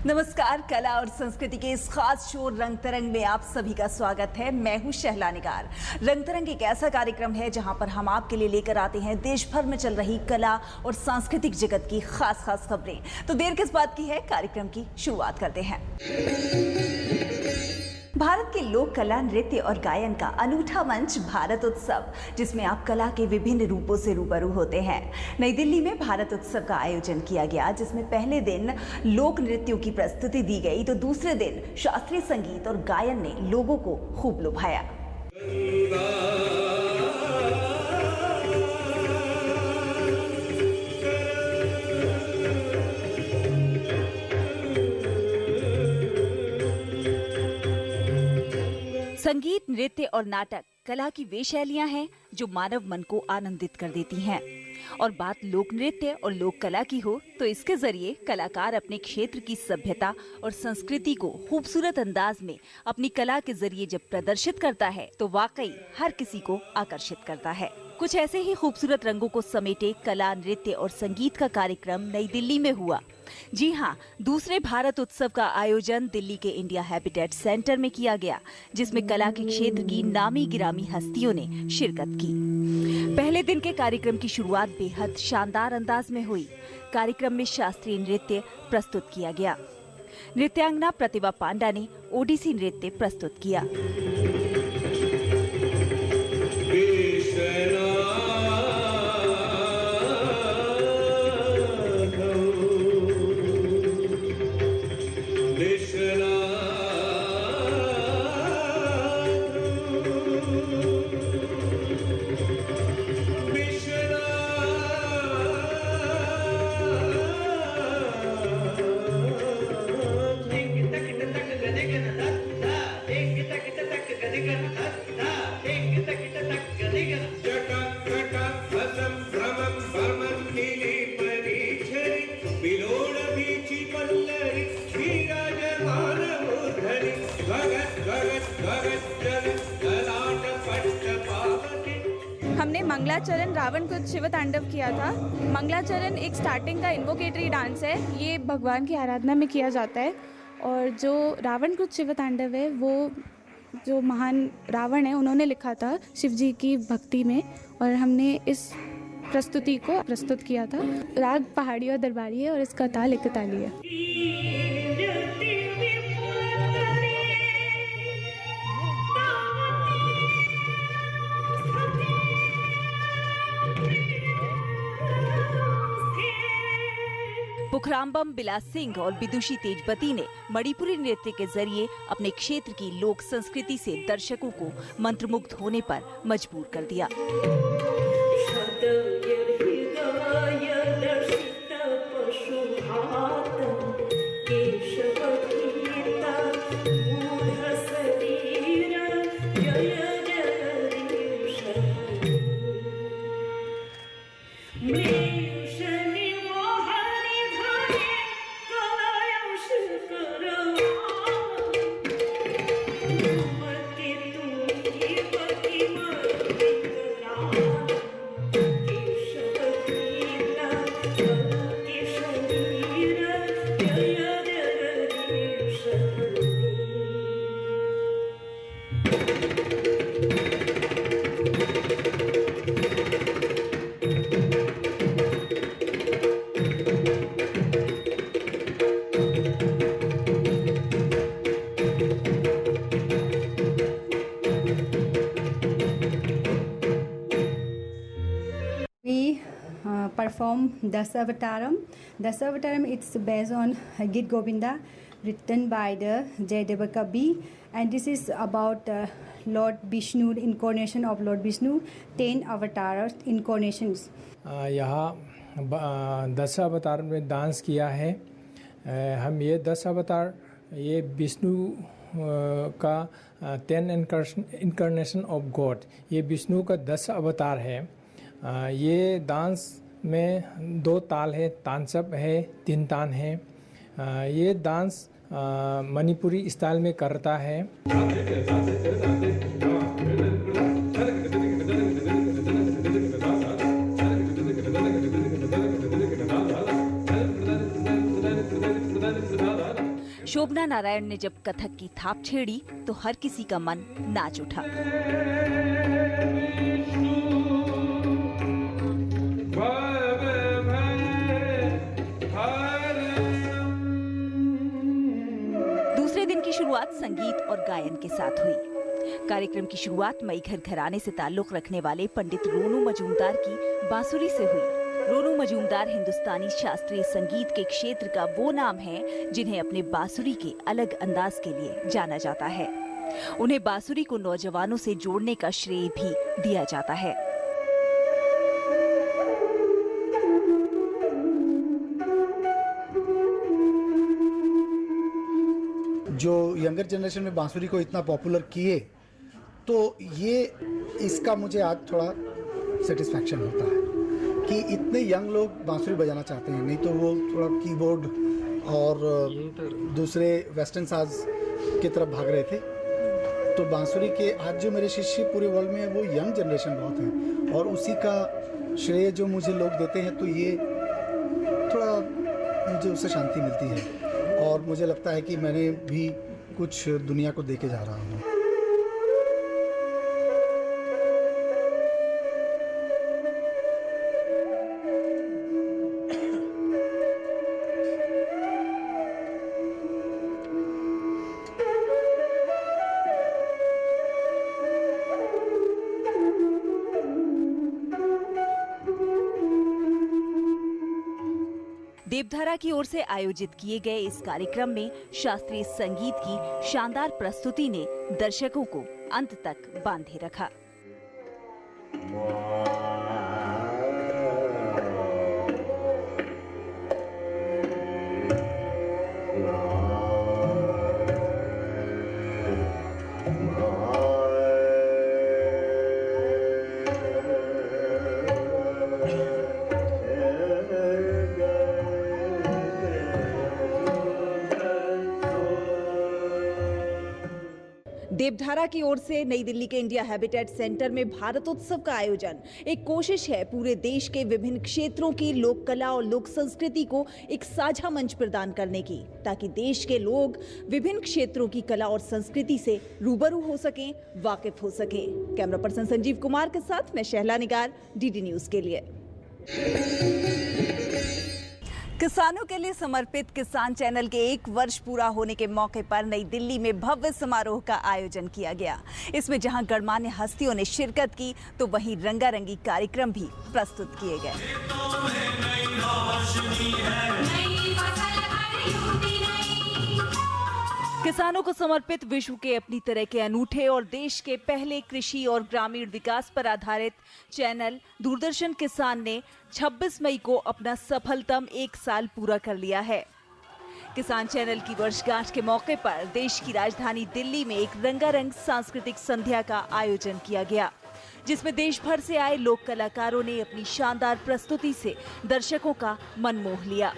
नमस्कार, कला और संस्कृति के इस खास शो रंग तरंग में आप सभी का स्वागत है। मैं हूं शहला निगार। रंग तरंग एक ऐसा कार्यक्रम है जहां पर हम आपके लिए लेकर आते हैं देश भर में चल रही कला और सांस्कृतिक जगत की खास खबरें। तो देर किस बात की है, कार्यक्रम की शुरुआत करते हैं। भारत के लोक कला, नृत्य और गायन का अनूठा मंच भारत उत्सव, जिसमें आप कला के विभिन्न रूपों से रूबरू होते हैं। नई दिल्ली में भारत उत्सव का आयोजन किया गया, जिसमें पहले दिन लोक नृत्यों की प्रस्तुति दी गई तो दूसरे दिन शास्त्रीय संगीत और गायन ने लोगों को खूब लुभाया। संगीत, नृत्य और नाटक कला की वे शैलियां हैं जो मानव मन को आनंदित कर देती हैं। और बात लोक नृत्य और लोक कला की हो तो इसके जरिए कलाकार अपने क्षेत्र की सभ्यता और संस्कृति को खूबसूरत अंदाज में अपनी कला के जरिए जब प्रदर्शित करता है तो वाकई हर किसी को आकर्षित करता है। कुछ ऐसे ही खूबसूरत रंगों को समेटे कला, नृत्य और संगीत का कार्यक्रम नई दिल्ली में हुआ। जी हाँ, दूसरे भारत उत्सव का आयोजन दिल्ली के इंडिया हैबिटेट सेंटर में किया गया, जिसमें कला के क्षेत्र की नामी गिरामी हस्तियों ने शिरकत की। पहले दिन के कार्यक्रम की शुरुआत बेहद शानदार अंदाज में हुई। कार्यक्रम में शास्त्रीय नृत्य प्रस्तुत किया गया। नृत्यांगना प्रतिभा पांडा ने ओडिसी नृत्य प्रस्तुत किया। हमने मंगलाचरण रावण कुच शिव तांडव किया था। मंगलाचरण एक स्टार्टिंग का इन्वोकेटरी डांस है। ये भगवान की आराधना में किया जाता है। और जो रावण कुच शिव तांडव है वो जो महान रावण है उन्होंने लिखा था शिव जी की भक्ति में, और हमने इस प्रस्तुति को प्रस्तुत किया था। राग पहाड़ी और दरबारी है और इसका ताल एक ताली है। पुखरामबम बिलास सिंह और विदुषी तेजपति ने मणिपुरी नृत्य के जरिए अपने क्षेत्र की लोक संस्कृति से दर्शकों को मंत्रमुग्ध होने पर मजबूर कर दिया। Perform Dasavataram. Dasavataram, it's based on Git Govinda, written by the Jayadeva Kavi, and this is about Lord Vishnu, incarnation of Lord Vishnu, 10 avatars incarnations. यहाँ 10 अवतार में डांस किया है। हम ये 10 अवतार ये विष्णु का 10 इनकारनेशन ऑफ गॉड, ये विष्णु का 10 अवतार है। ये डांस में 2 ताल है, तानसब है, 3 तान है। ये डांस मणिपुरी स्टाइल में करता है। शोभना नारायण ने जब कथक की थाप छेड़ी तो हर किसी का मन नाच उठा। दूसरे दिन की शुरुआत संगीत और गायन के साथ हुई। कार्यक्रम की शुरुआत मईघर घराने से ताल्लुक रखने वाले पंडित रोनू मजूमदार की बांसुरी से हुई। रोनू मजूमदार हिंदुस्तानी शास्त्रीय संगीत के क्षेत्र का वो नाम है जिन्हें अपने बांसुरी के अलग अंदाज के लिए जाना जाता है। उन्हें बांसुरी को नौजवानों से जोड़ने का श्रेय भी दिया जाता है। जो यंगर जनरेशन में बांसुरी को इतना पॉपुलर किए, तो ये इसका मुझे आज थोड़ा सेटिस्फैक्शन होता है कि इतने यंग लोग बांसुरी बजाना चाहते हैं। नहीं तो वो थोड़ा कीबोर्ड और दूसरे वेस्टर्न साज की तरफ भाग रहे थे। तो बांसुरी के आज जो मेरे शिष्य पूरे वर्ल्ड में है वो यंग जनरेशन बहुत है, और उसी का श्रेय जो मुझे लोग देते हैं, तो ये थोड़ा मुझे उससे शांति मिलती है। और मुझे लगता है कि मैंने भी कुछ दुनिया को दे के जा रहा हूँ। देवधारा की ओर से आयोजित किए गए इस कार्यक्रम में शास्त्रीय संगीत की शानदार प्रस्तुति ने दर्शकों को अंत तक बांधे रखा। देवधारा की ओर से नई दिल्ली के इंडिया हैबिटेट सेंटर में भारतोत्सव का आयोजन एक कोशिश है पूरे देश के विभिन्न क्षेत्रों की लोक कला और लोक संस्कृति को एक साझा मंच प्रदान करने की, ताकि देश के लोग विभिन्न क्षेत्रों की कला और संस्कृति से रूबरू हो सकें, वाकिफ हो सकें। कैमरा पर्सन संजीव कुमार के साथ मैं शहला निगार, डीडी न्यूज के लिए। किसानों के लिए समर्पित किसान चैनल के 1 वर्ष पूरा होने के मौके पर नई दिल्ली में भव्य समारोह का आयोजन किया गया। इसमें जहां गणमान्य हस्तियों ने शिरकत की, तो वहीं रंगारंगी कार्यक्रम भी प्रस्तुत किए गए। किसानों को समर्पित विश्व के अपनी तरह के अनूठे और देश के पहले कृषि और ग्रामीण विकास पर आधारित चैनल दूरदर्शन किसान ने 26 मई को अपना सफलतम 1 साल पूरा कर लिया है। किसान चैनल की वर्षगांठ के मौके पर देश की राजधानी दिल्ली में एक रंगारंग सांस्कृतिक संध्या का आयोजन किया गया, जिसमें देश भर से आए लोक कलाकारों ने अपनी शानदार प्रस्तुति से दर्शकों का मन मोह लिया।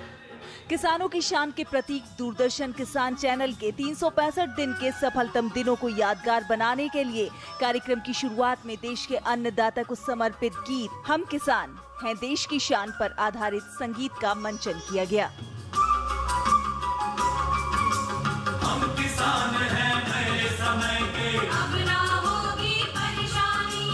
किसानों की शान के प्रतीक दूरदर्शन किसान चैनल के 365 दिन के सफलतम दिनों को यादगार बनाने के लिए कार्यक्रम की शुरुआत में देश के अन्नदाता को समर्पित गीत हम किसान हैं देश की शान पर आधारित संगीत का मंचन किया गया। हम किसान हैं नए समय के, अब ना होगी परेशानी।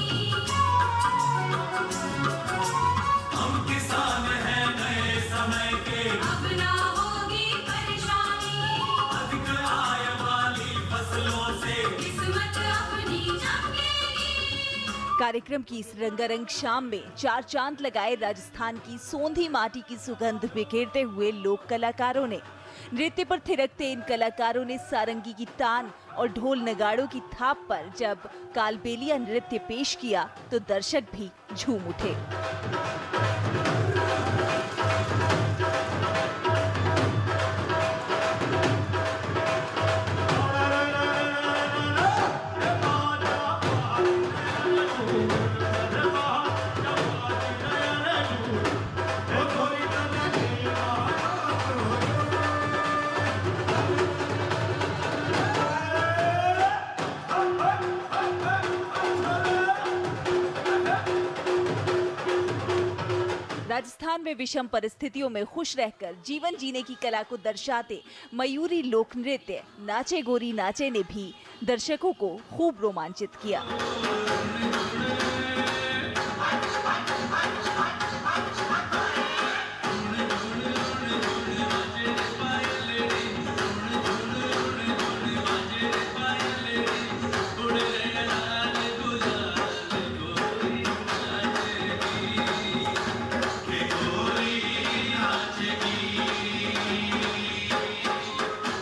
हम किसान हैं नए समय के, अब ना होगी परेशानी। अधिक आय वाली फसलों से किस्मत अपनी जमेगी। कार्यक्रम की इस रंगारंग शाम में 4 चांद लगाए राजस्थान की सोंधी माटी की सुगंध बिखेरते हुए लोक कलाकारों ने नृत्य पर थिरकते इन कलाकारों ने सारंगी की तान और ढोल नगाड़ों की थाप पर जब कालबेलिया नृत्य पेश किया, तो दर्शक भी झूम उठे। राजस्थान में विषम परिस्थितियों में खुश रहकर जीवन जीने की कला को दर्शाते मयूरी लोक नृत्य नाचे गोरी नाचे ने भी दर्शकों को खूब रोमांचित किया।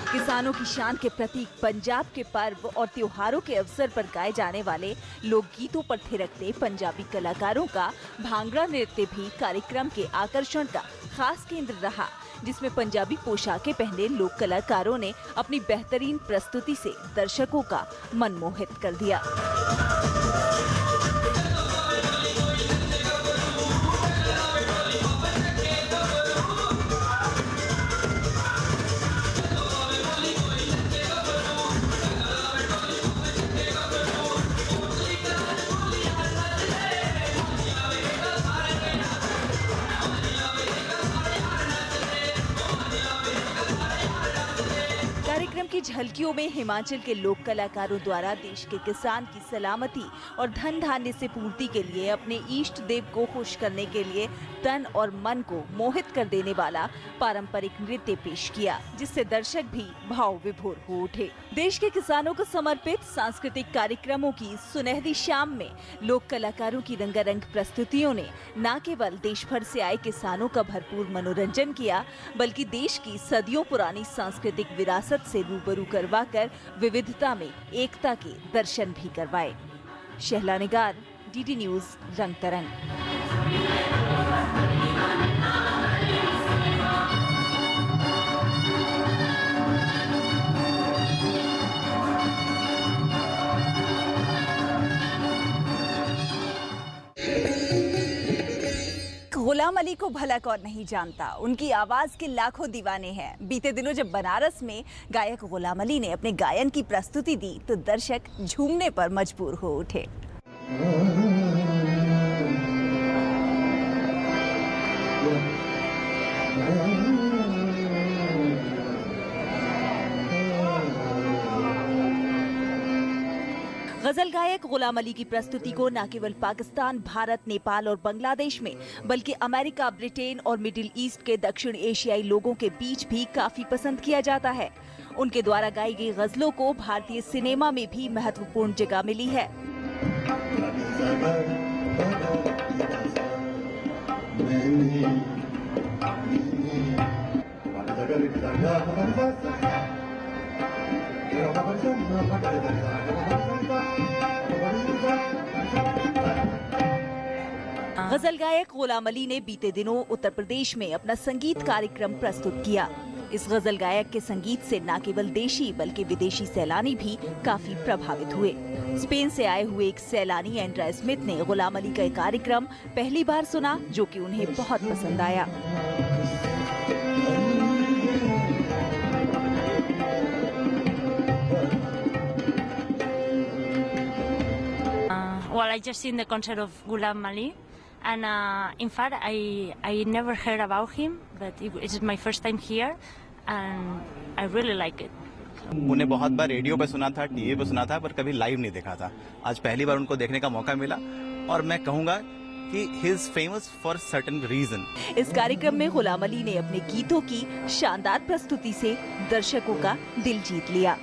किसानों की शान के प्रतीक पंजाब के पर्व और त्योहारों के अवसर पर गाए जाने वाले लोकगीतों पर थिरकते पंजाबी कलाकारों का भांगड़ा नृत्य भी कार्यक्रम के आकर्षण का खास केंद्र रहा, जिसमें पंजाबी पोशाकें पहने लोक कलाकारों ने अपनी बेहतरीन प्रस्तुति से दर्शकों का मन मोहित कर दिया। कार्यक्रम की झलकियों में हिमाचल के लोक कलाकारों द्वारा देश के किसान की सलामती और धन धान्य से पूर्ति के लिए अपने इष्ट देव को खुश करने के लिए तन और मन को मोहित कर देने वाला पारंपरिक नृत्य पेश किया, जिससे दर्शक भी भाव विभोर हो उठे। देश के किसानों को समर्पित सांस्कृतिक कार्यक्रमों की सुनहरी शाम में लोक कलाकारों की रंगारंग प्रस्तुतियों ने न केवल देश भर से आए किसानों का भरपूर मनोरंजन किया, बल्कि देश की सदियों पुरानी सांस्कृतिक विरासत से रूबरू करवाकर विविधता में एकता के दर्शन भी करवाए। शहला निगार, डीडी न्यूज, रंग तरंग। गुलाम अली को भला कौन नहीं जानता, उनकी आवाज के लाखों दीवाने हैं। बीते दिनों जब बनारस में गायक गुलाम अली ने अपने गायन की प्रस्तुति दी तो दर्शक झूमने पर मजबूर हो उठे। गजल गायक गुलाम अली की प्रस्तुति को न केवल पाकिस्तान, भारत, नेपाल और बांग्लादेश में, बल्कि अमेरिका, ब्रिटेन और मिडिल ईस्ट के दक्षिण एशियाई लोगों के बीच भी काफी पसंद किया जाता है। उनके द्वारा गाई गई गजलों को भारतीय सिनेमा में भी महत्वपूर्ण जगह मिली है। गजल गायक गुलाम अली ने बीते दिनों उत्तर प्रदेश में अपना संगीत कार्यक्रम प्रस्तुत किया। इस गजल गायक के संगीत से न केवल देशी बल्कि विदेशी सैलानी भी काफी प्रभावित हुए। स्पेन से आए हुए एक सैलानी एंड्रा स्मिथ ने गुलाम अली का कार्यक्रम पहली बार सुना, जो कि उन्हें बहुत पसंद आया। Well, I just seen the concert of Ghulam Ali, and in fact, I never heard about him, but it's my first time here, and I really like it. उन्हें बहुत बार रेडियो पे सुना था, टीवी पे सुना था, पर कभी लाइव नहीं देखा था। आज पहली बार उनको देखने का मौका मिला, और मैं कहूँगा कि he is famous for certain reason. इस कार्यक्रम में गुलाम अली ने अपने गीतों की शानदार प्रस्तुति से दर्शकों का दिल जीत लिया।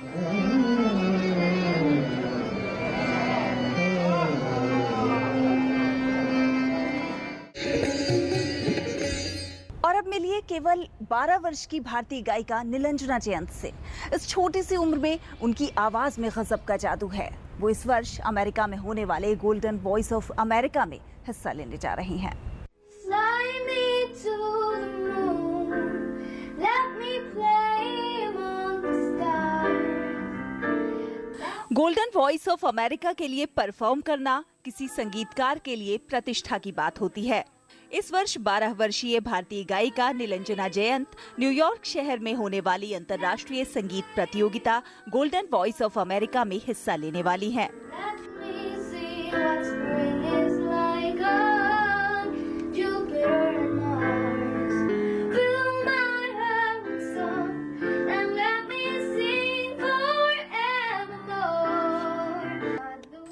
और अब मिलिए केवल 12 वर्ष की भारतीय गायिका नीलंजना जयंत से। इस छोटी सी उम्र में उनकी आवाज में गजब का जादू है। वो इस वर्ष अमेरिका में होने वाले गोल्डन वॉइस ऑफ अमेरिका में हिस्सा लेने जा रही हैं। गोल्डन वॉइस ऑफ अमेरिका के लिए परफॉर्म करना किसी संगीतकार के लिए प्रतिष्ठा की बात होती है। इस वर्ष 12 वर्षीय भारतीय गायिका नीलंजना जयंत न्यूयॉर्क शहर में होने वाली अंतर्राष्ट्रीय संगीत प्रतियोगिता गोल्डन वॉइस ऑफ अमेरिका में हिस्सा लेने वाली हैं।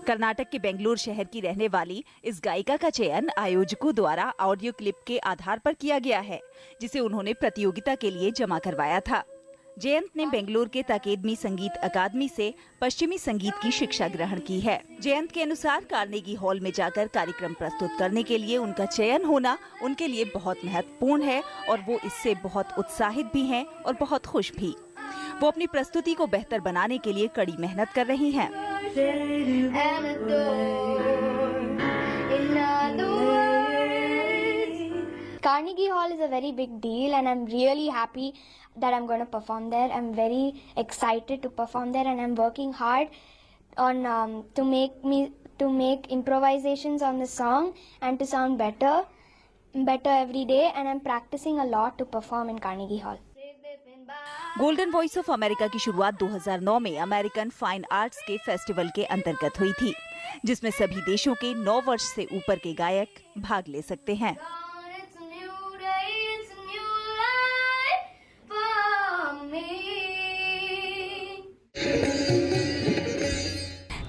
कर्नाटक के बेंगलुरु शहर की रहने वाली इस गायिका का चयन आयोजकों द्वारा ऑडियो क्लिप के आधार पर किया गया है, जिसे उन्होंने प्रतियोगिता के लिए जमा करवाया था। जयंत ने बेंगलुरु के ताकेडमी संगीत अकादमी से पश्चिमी संगीत की शिक्षा ग्रहण की है। जयंत के अनुसार कार्नेगी हॉल में जाकर कार्यक्रम प्रस्तुत करने के लिए उनका चयन होना उनके लिए बहुत महत्वपूर्ण है और वो इससे बहुत उत्साहित भी हैं और बहुत खुश भी। वो अपनी प्रस्तुति को बेहतर बनाने के लिए कड़ी मेहनत कर रही हैं। Carnegie Hall is a very big deal and I'm really happy that I'm going to perform there. I'm very excited to perform there and I'm working hard on to make improvisations on the song and to sound better every day, and I'm practicing a lot to perform in Carnegie Hall. Golden voice of America की शुरुआत 2009 में American fine arts के festival के अंतर्गत हुई थी, जिसमें सभी देशों के 9 वर्ष से ऊपर के गायक भाग ले सकते हैं।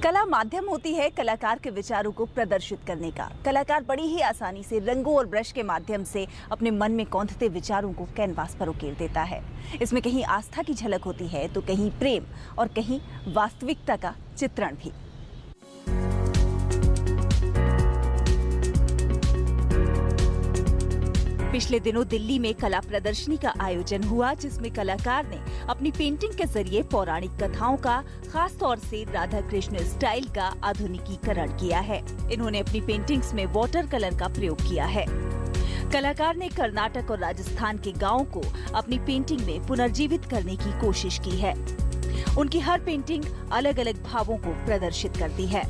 कला माध्यम होती है कलाकार के विचारों को प्रदर्शित करने का। कलाकार बड़ी ही आसानी से रंगों और ब्रश के माध्यम से अपने मन में कौंधते विचारों को कैनवास पर उकेर देता है। इसमें कहीं आस्था की झलक होती है तो कहीं प्रेम और कहीं वास्तविकता का चित्रण भी। पिछले दिनों दिल्ली में कला प्रदर्शनी का आयोजन हुआ, जिसमें कलाकार ने अपनी पेंटिंग के जरिए पौराणिक कथाओं का, खास तौर से राधा कृष्ण स्टाइल का आधुनिकीकरण किया है। इन्होंने अपनी पेंटिंग्स में वाटर कलर का प्रयोग किया है। कलाकार ने कर्नाटक और राजस्थान के गांवों को अपनी पेंटिंग में पुनर्जीवित करने की कोशिश की है। उनकी हर पेंटिंग अलग अलग भावों को प्रदर्शित करती है।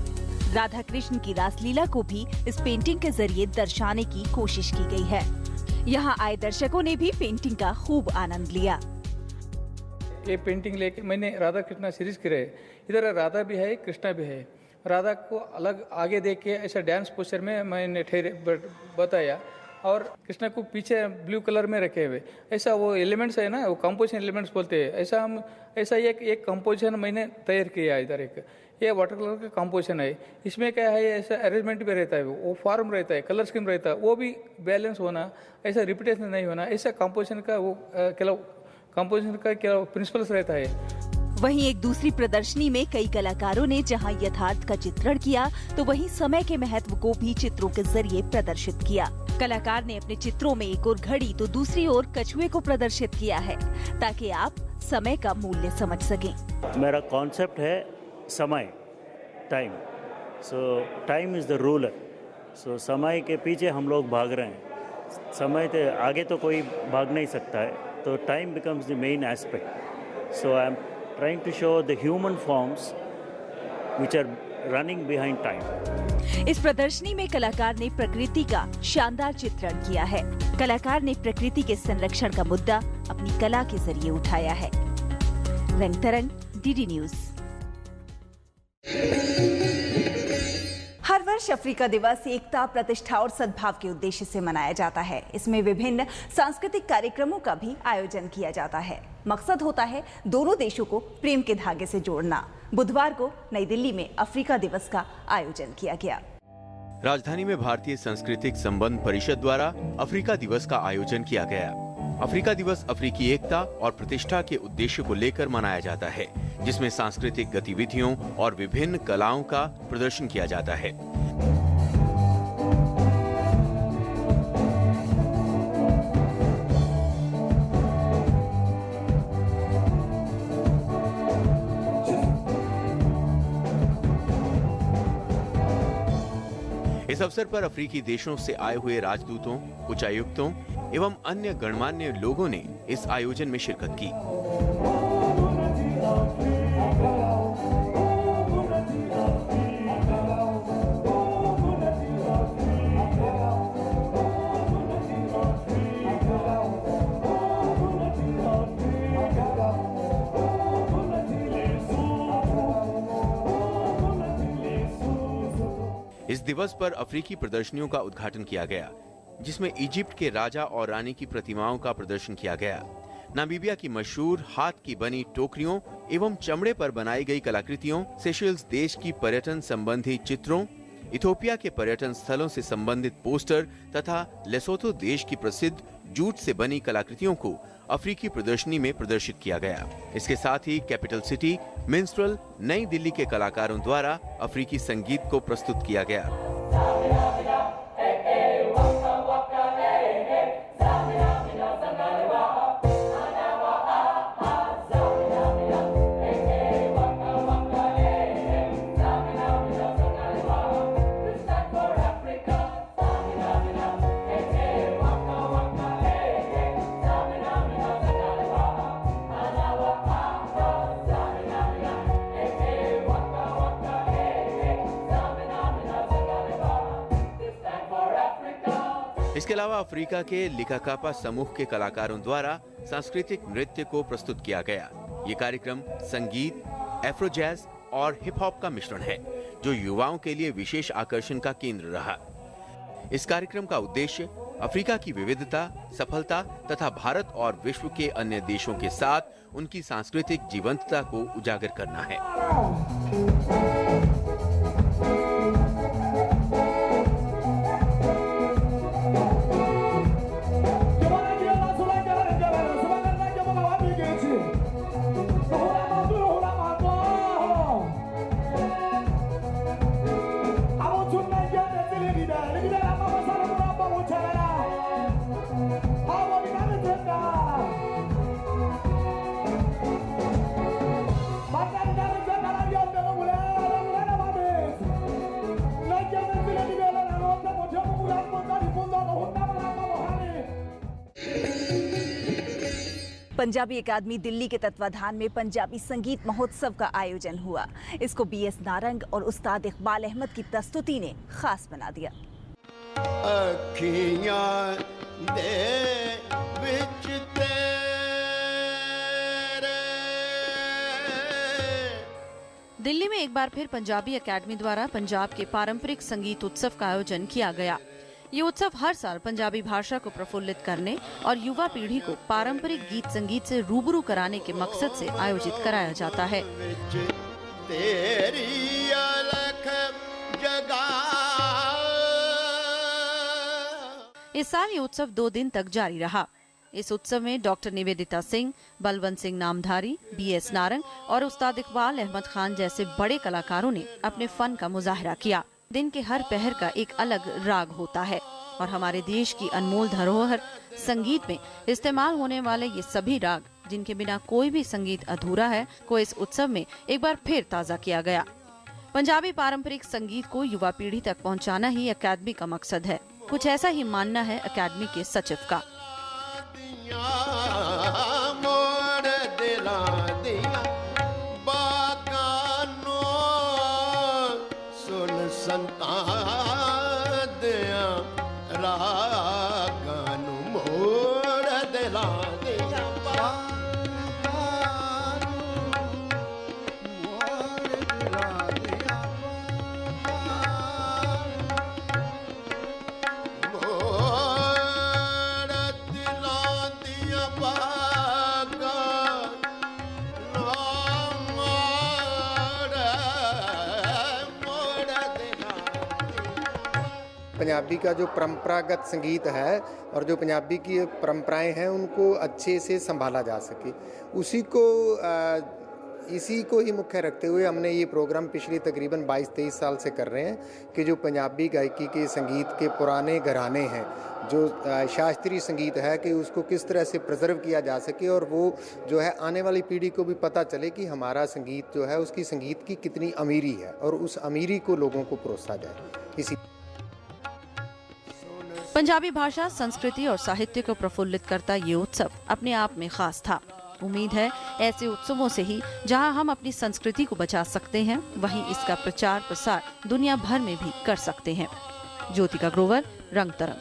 राधा कृष्ण की रासलीला को भी इस पेंटिंग के जरिए दर्शाने की कोशिश की गई है। यहाँ आए दर्शकों ने भी पेंटिंग का खूब आनंद लिया। ये पेंटिंग लेके मैंने राधा कृष्णा सीरीज करे, इधर राधा भी है कृष्णा भी है। राधा को अलग आगे देख के ऐसा डांस पोस्चर में मैंने बताया और कृष्णा को पीछे ब्लू कलर में रखे हुए। ऐसा वो एलिमेंट्स है ना, वो कंपोजिशन एलिमेंट्स बोलते हैं। ऐसा एक कंपोजिशन मैंने तैयार किया। इधर एक ये वाटर कलर का कंपोजिशन है। इसमें क्या है, ऐसा अरेंजमेंट भी रहता है, वो फॉर्म रहता है, कलर स्कीम रहता है, वो भी बैलेंस होना, ऐसा रिपीटेशन नहीं होना, ऐसा कंपोजिशन का वो कंपोजिशन का क्या प्रिंसिपल्स रहता है। वहीं एक दूसरी प्रदर्शनी में कई कलाकारों ने जहां यथार्थ का चित्रण किया तो वहीं समय के महत्व को भी चित्रों के जरिए प्रदर्शित किया। कलाकार ने अपने चित्रों में एक ओर घड़ी तो दूसरी ओर कछुए को प्रदर्शित किया है, ताकि आप समय का मूल्य समझ सकें। मेरा कॉन्सेप्ट है समय, time. So time is the ruler. So समय के पीछे हम लोग भाग रहे हैं। समय के आगे तो कोई भाग नहीं सकता है, तो time becomes the main aspect. So I am trying to show the human forms which are running behind time. इस प्रदर्शनी में कलाकार ने प्रकृति का शानदार चित्रण किया है। कलाकार ने प्रकृति के संरक्षण का मुद्दा अपनी कला के जरिए उठाया है। रंग तरंग, डीडी न्यूज। हर वर्ष अफ्रीका दिवस एकता, प्रतिष्ठा और सद्भाव के उद्देश्य से मनाया जाता है। इसमें विभिन्न सांस्कृतिक कार्यक्रमों का भी आयोजन किया जाता है। मकसद होता है दोनों देशों को प्रेम के धागे से जोड़ना। बुधवार को नई दिल्ली में अफ्रीका दिवस का आयोजन किया गया। राजधानी में भारतीय सांस्कृतिक संबंध परिषद द्वारा अफ्रीका दिवस का आयोजन किया गया। अफ्रीका दिवस अफ्रीकी एकता और प्रतिष्ठा के उद्देश्य को लेकर मनाया जाता है, जिसमें सांस्कृतिक गतिविधियों और विभिन्न कलाओं का प्रदर्शन किया जाता है। इस अवसर पर अफ्रीकी देशों से आए हुए राजदूतों, उच्चायुक्तों एवं अन्य गणमान्य लोगों ने इस आयोजन में शिरकत की। इस दिवस पर अफ्रीकी प्रदर्शनियों का उद्घाटन किया गया, जिसमें इजिप्ट के राजा और रानी की प्रतिमाओं का प्रदर्शन किया गया। नामीबिया की मशहूर हाथ की बनी टोकरियों एवं चमड़े पर बनाई गई कलाकृतियों, सेशेल्स देश की पर्यटन संबंधी चित्रों, इथोपिया के पर्यटन स्थलों से संबंधित पोस्टर तथा लेसोथो देश की प्रसिद्ध जूट से बनी कलाकृतियों को अफ्रीकी प्रदर्शनी में प्रदर्शित किया गया। इसके साथ ही कैपिटल सिटी मिन्स्ट्रल नई दिल्ली के कलाकारों द्वारा अफ्रीकी संगीत को प्रस्तुत किया गया। इसके अलावा अफ्रीका के लिकाकापा समूह के कलाकारों द्वारा सांस्कृतिक नृत्य को प्रस्तुत किया गया। ये कार्यक्रम संगीत, एफ्रो जैज और हिप हॉप का मिश्रण है, जो युवाओं के लिए विशेष आकर्षण का केंद्र रहा। इस कार्यक्रम का उद्देश्य अफ्रीका की विविधता, सफलता तथा भारत और विश्व के अन्य देशों के साथ उनकी सांस्कृतिक जीवंतता को उजागर करना है। पंजाबी अकादमी दिल्ली के तत्वाधान में पंजाबी संगीत महोत्सव का आयोजन हुआ। इसको बीएस नारंग और उस्ताद इकबाल अहमद की प्रस्तुति ने खास बना दिया। दिल्ली में एक बार फिर पंजाबी अकादमी द्वारा पंजाब के पारंपरिक संगीत उत्सव का आयोजन किया गया। ये उत्सव हर साल पंजाबी भाषा को प्रफुल्लित करने और युवा पीढ़ी को पारंपरिक गीत संगीत से रूबरू कराने के मकसद से आयोजित कराया जाता है। इस साल ये उत्सव 2 दिन तक जारी रहा। इस उत्सव में डॉक्टर निवेदिता सिंह, बलवंत सिंह नामधारी, बीएस नारंग और उस्ताद इकबाल अहमद खान जैसे बड़े कलाकारों ने अपने फन का मुजाहरा किया। दिन के हर पहर का एक अलग राग होता है और हमारे देश की अनमोल धरोहर संगीत में इस्तेमाल होने वाले ये सभी राग, जिनके बिना कोई भी संगीत अधूरा है, को इस उत्सव में एक बार फिर ताज़ा किया गया। पंजाबी पारंपरिक संगीत को युवा पीढ़ी तक पहुंचाना ही अकादमी का मकसद है। कुछ ऐसा ही मानना है अकादमी के सचिव का। पंजाबी का जो परंपरागत संगीत है और जो पंजाबी की परंपराएं हैं उनको अच्छे से संभाला जा सके, इसी को ही मुख्य रखते हुए हमने ये प्रोग्राम पिछले तकरीबन 22-23 साल से कर रहे हैं कि जो पंजाबी गायकी के संगीत के पुराने घराने हैं, जो शास्त्रीय संगीत है, कि उसको किस तरह से प्रिजर्व किया जा सके और वो जो है आने वाली पीढ़ी को भी पता चले कि हमारा संगीत जो है उसकी संगीत की कितनी अमीरी है और उस अमीरी को लोगों को परोसा जाए। इसी पंजाबी भाषा, संस्कृति और साहित्य को प्रफुल्लित करता ये उत्सव अपने आप में खास था। उम्मीद है ऐसे उत्सवों से ही जहां हम अपनी संस्कृति को बचा सकते हैं, वहीं इसका प्रचार प्रसार दुनिया भर में भी कर सकते हैं। ज्योतिका ग्रोवर, रंग तरंग।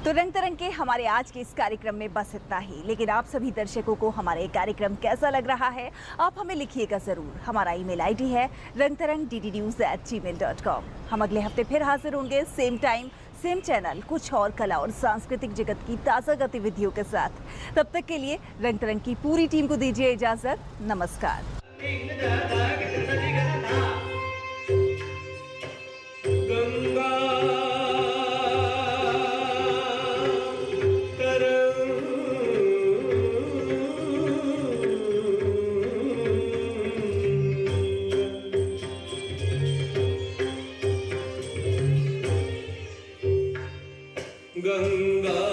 तो रंग तरंग के हमारे आज के इस कार्यक्रम में बस इतना ही, लेकिन आप सभी दर्शकों को हमारा ये कार्यक्रम कैसा लग रहा है आप हमें लिखिएगा जरूर। हमारा ईमेल आईडी है rangtarang@gmail.com। हम अगले हफ्ते फिर हाजिर होंगे, सेम टाइम सेम चैनल, कुछ और कला और सांस्कृतिक जगत की ताज़ा गतिविधियों के साथ। तब तक के लिए रंग तरंग की पूरी टीम को दीजिए इजाजत। नमस्कार। गंगा